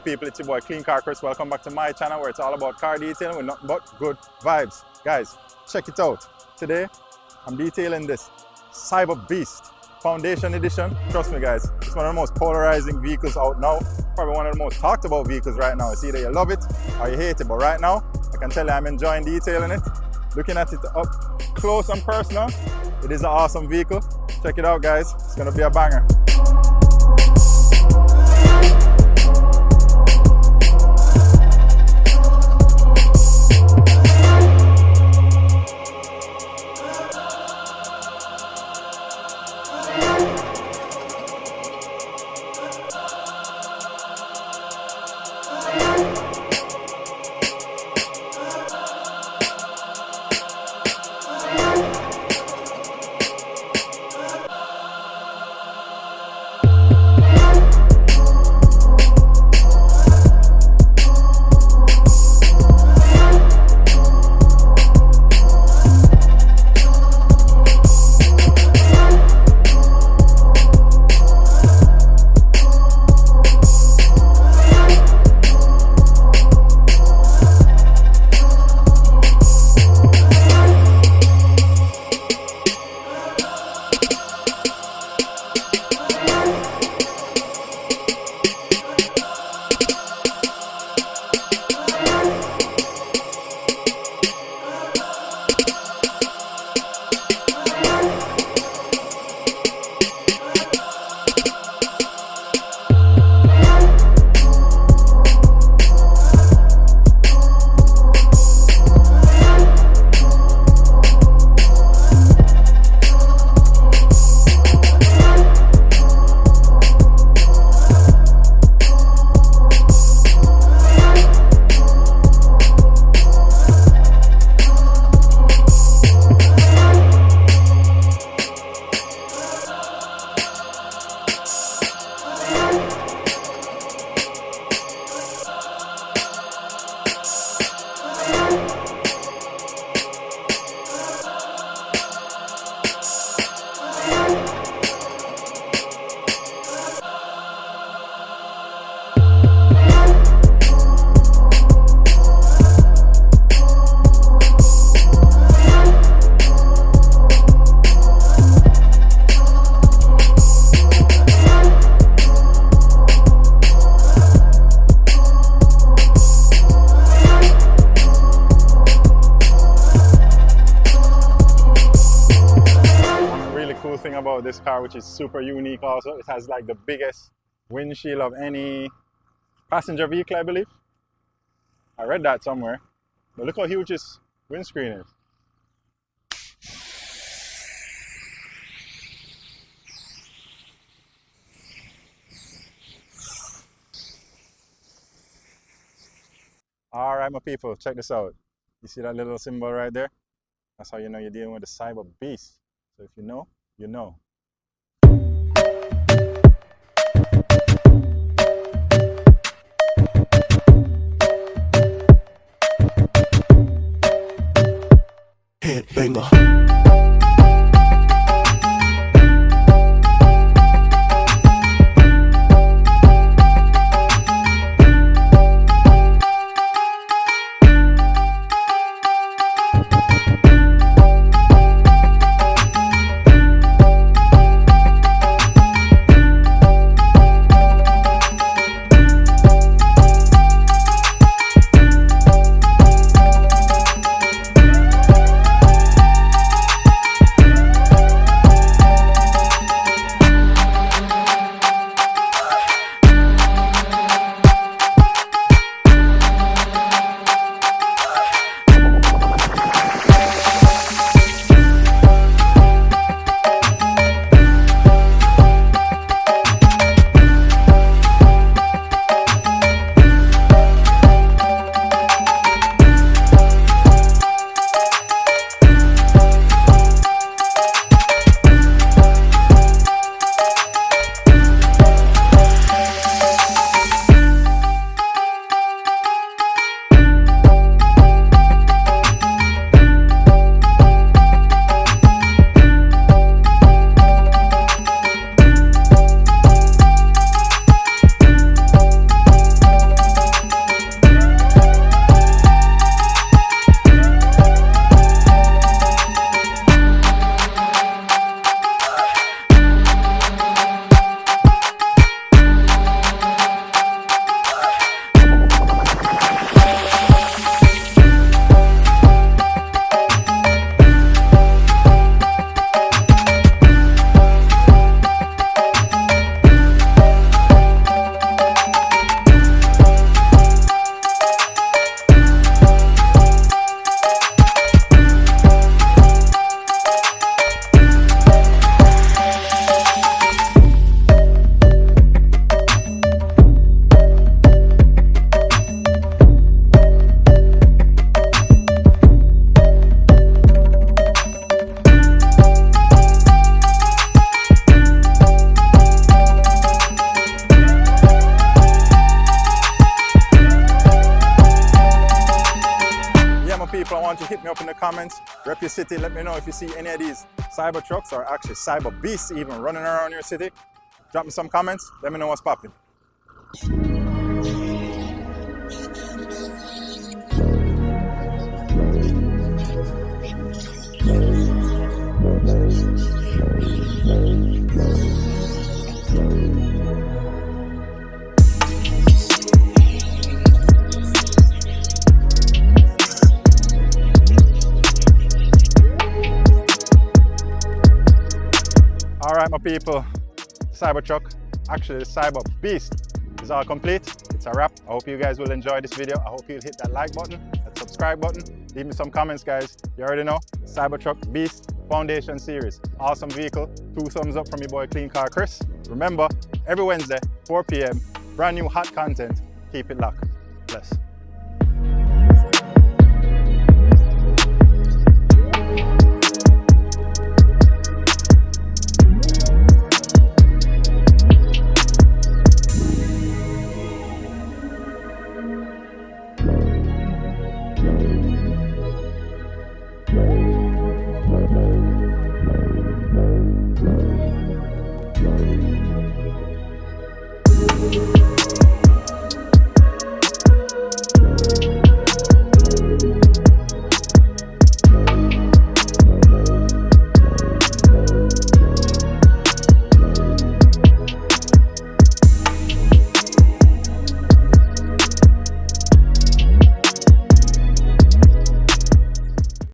people, it's your boy Clean Car Chris. Welcome back to my channel where it's all about car detailing with nothing but good vibes. Guys, check it out. Today, I'm detailing this CYBERBEAST Foundation Edition. Trust me guys, it's one of the most polarizing vehicles out now. Probably one of the most talked about vehicles right now. It's either you love it or you hate it, but right now, I can tell you I'm enjoying detailing it. Looking at it up close and personal, it is an awesome vehicle. Check it out guys, it's gonna be a banger. Cool thing about this car, which is super unique also, it has like the biggest windshield of any passenger vehicle, I believe. I read that somewhere. But look how huge this windscreen is. Alright my people, check this out. You see that little symbol right there? That's how you know you're dealing with the CYBERBEAST. So if you know, you know. Headbanger. people, I want you to hit me up in the comments, rep your city, let me know if you see any of these cyber trucks or actually cyber beasts even running around your city. Drop me some comments, let me know what's popping. All right, my people, Cybertruck, actually the Cyber Beast is all complete. It's a wrap. I hope you guys will enjoy this video. I hope you'll hit that like button, that subscribe button. Leave me some comments, guys. You already know, Cybertruck Beast Foundation Series. Awesome vehicle. 2 thumbs up from your boy Clean Car Chris. Remember, every Wednesday, 4 p.m., brand new hot content. Keep it locked. Bless.